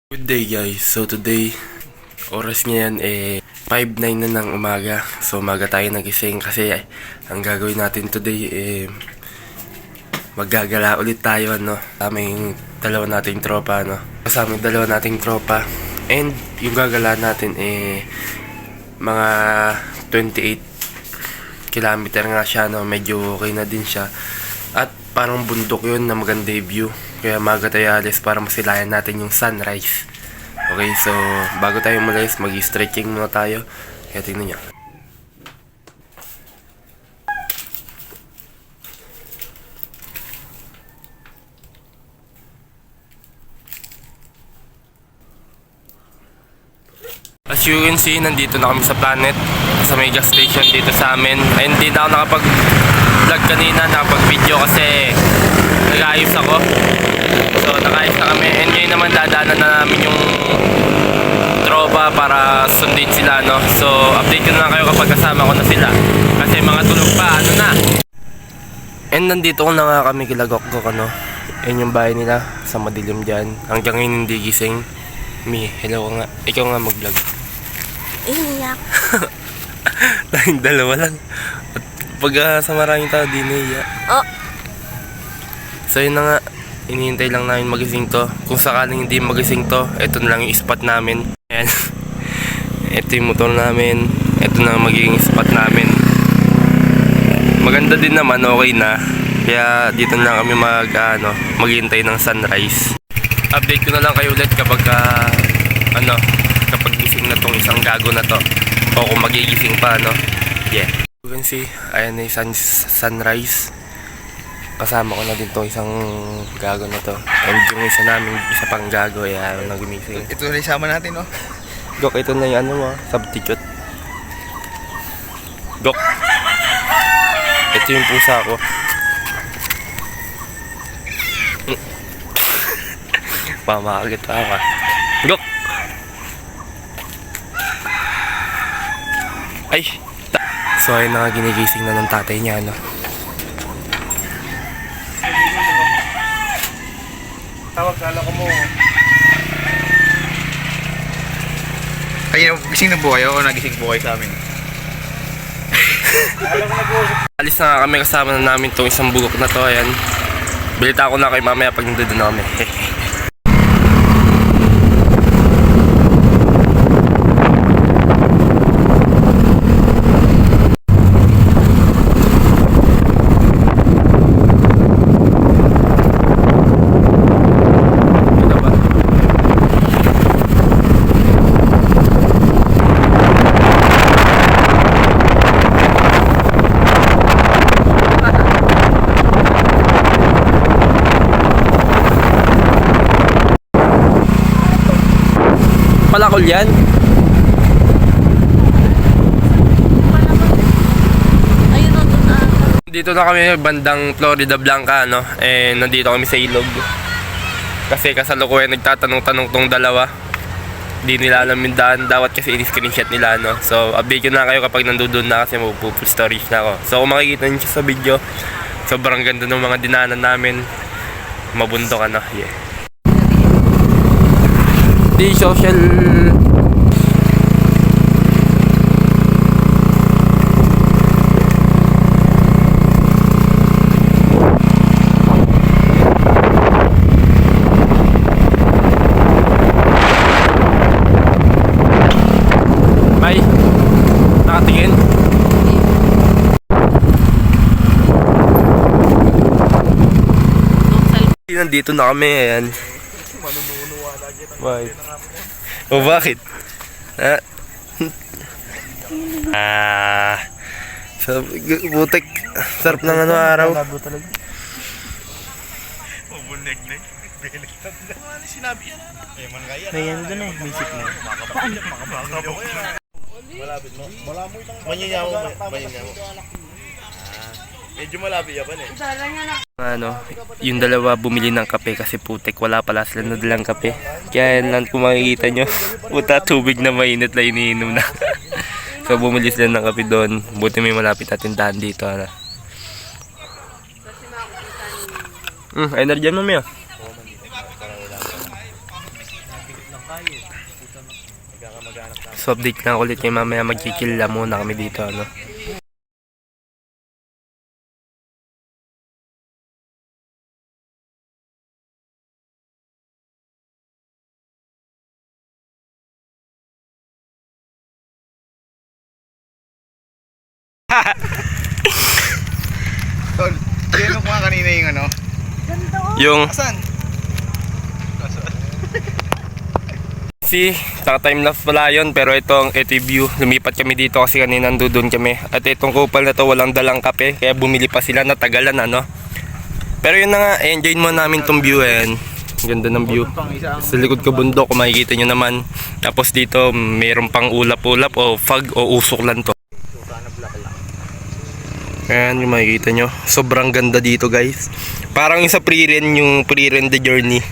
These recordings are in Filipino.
Good day guys, so today oras ngayon 5:09 na ng umaga. So umaga tayo nagising kasi ang gagawin natin today maggagala ulit tayo kasama yung dalawa nating tropa and yung gagala natin mga 28 kilometer nga siya medyo okay na din siya at parang bundok yun na maganda yung view. Kaya maga tayo alis para masilayan natin yung sunrise. Okay, so bago tayo umalis, mag-stretching muna tayo. Kaya tingnan nyo. As you can see, nandito na kami sa Planet. Sa may gas station dito sa amin. Ay, hindi na ako nakapag-vlog kanina, nakapag-video kasi nag-ayos ako. So nag-ayos na kami. And ngayon naman dadaanan na namin yung tropa para sundin sila, So update ko na lang kayo kapag kasama ko na sila. Kasi mga tulog pa, na. And nandito ko na nga kami kila Gokgok, Yan yung bahay nila sa madilim dyan. Hanggang ngayon hindi gising. Mi, hello ka nga. Ikaw nga mag-vlog. Iiyak. Tayong dalawa lang. At pag sa maraming tao, di naiiyak. Oh. So yun na nga. Inihintay lang namin magising to. Kung sakaling hindi magising to, ito na lang yung spot namin. Ayan. Ito yung motor namin. Ito na magiging spot namin. Maganda din naman, okay na. Kaya dito na lang kami maghihintay ng sunrise. Update ko na lang kayo ulit kapag kapag gising na tong isang gago na to. O kung magigising pa, Yeah. You can see, ayan na yung sunrise. Kasama ko na din tong isang gago na to. And yung isa namin, isa pang gago, ayaw na gumising. Ito na isama natin, Gok, ito na yung substitute. Gok. Ito yung pusa ko. Pamakagit pa ako. Gok! Ay! So ayun na nga, ginigising na ng tatay niya, Tawag, kala ko mo. Kayo, gising na po kayo o nagising po kayo sa amin? Alis na nga kami, kasama na namin itong isang bugok na to. Ayan. Bilita ko na kay mamaya pag nandun na kami. Palakol yan. Ayun na doon na. Dito na kami bandang Florida Blanca, nandito kami sa ilog. Kasi kasalukuyan nagtatanong-tanong tong dalawa. Di nila alam yung daan, dapat kasi in-screenshot nila, So update ko na kayo kapag nandoon na kasi mag-full storage na ako. So kung makikita niyo sa video, sobrang ganda ng mga dinanan namin. Mabundok, Yeah. Di social. May nakatingin. Nandito na kami, ayan. Bakit? O bakit? So, butik. Sarap ng araw. May ano doon may signal. Malapit mo? Manyanyaw mo. Medyo malapit yapan Yung dalawa bumili ng kape kasi putik, wala pala sila na dalang kape. Kaya yan lang kung makikita nyo, puta tubig na mainit na iniinom na. So bumili sila ng kape doon. Buti may malapit na tindahan dito. Ay, nardiyan mo, Mio. So update na ulit kayo mamaya, magkikilla muna kami dito ano. Tol, tinanong ko nga kanina yung ano. Yung Asan? naka-timelapse pala yun, pero ito yung view. Lumipat kami dito kasi kanina nandun kami. At itong kupal na to walang dalang kape, kaya bumili pa sila, natagalan ano. Pero yun na nga, enjoy mo namin tong view eh. Ganda ng view. Sa likod ko bundok, kung makikita nyo naman. Tapos dito, mayroon pang ulap-ulap o fog o usok lang to. Ayan yung makikita nyo. Sobrang ganda dito guys. Parang yung sa pre-rent, yung pre-rent the journey.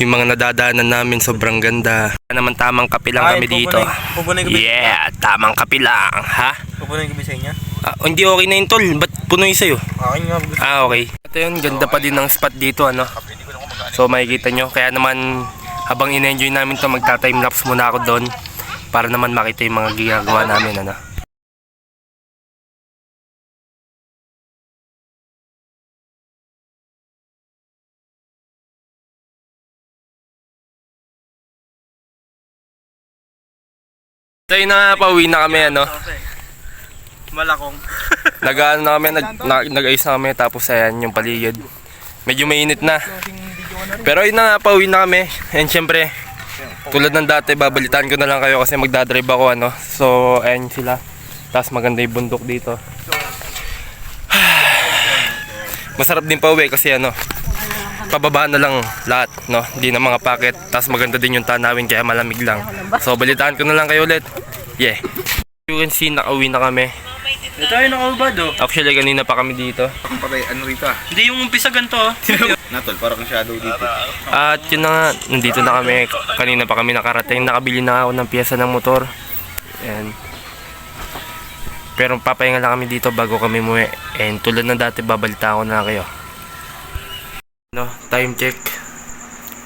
Yung mga nadadaanan namin, sobrang ganda. Naman tamang kape lang kami dito. Yeah, tamang kape lang. Ha? Pupunan yung gabi sa inyo? Hindi okay na yun tol. Ba't puno yung sa'yo? Akin nga. Okay. Ito yun, ganda pa din ng spot dito ano. So makikita nyo. Kaya naman habang in-enjoy namin to, magta-timelapse muna ako doon. Para naman makita yung mga ginagawa namin ano. So yun na nga, pauwi na kami ano. Malakong. Nag-ano na kami, nag-ayos na kami, tapos ayan yung paligid. Medyo mainit na. Pero yun na nga, pauwi na kami. And syempre, tulad ng dati, babalitaan ko na lang kayo kasi magdadrive ako ano. So ayan sila. Tapos maganda yung bundok dito. Masarap din pauwi kasi ano, pababa na lang lahat, no? Hindi na mga packet. Tapos maganda din yung tanawin kaya malamig lang. So balitaan ko na lang kayo ulit. Yeah. You can see, nakauwi na kami. Ito yung nakaubad oh. Actually, kanina pa kami dito. Akong patay, ano rito ah? Hindi yung umpisa ganito oh. Natol, parang shadow dito. At yun na nga, nandito na kami. Kanina pa kami nakarating. Nakabili na ako ng piyesa ng motor. And pero papahinga lang kami dito bago kami muwi. And tulad ng dati, babalita ko na kayo. No, time check.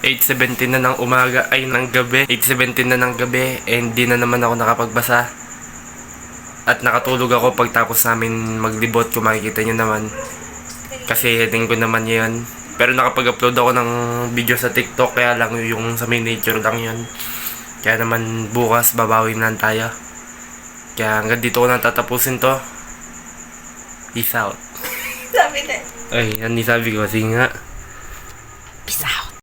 8:17 na ng umaga, ay ng gabi. 8:17 na ng gabi. And di na naman ako nakapagbasa. At nakatulog ako pagtapos namin maglibot, kung makikita nyo naman. Kasi heading ko naman yan. Pero nakapag-upload ako ng video sa TikTok, kaya lang yung sa may nature lang yun. Kaya naman bukas babawi na tayo. Kaya hanggang dito ko na tatapusin to. Peace out. Sabi na. Ay, yan sabi ko, sige nga.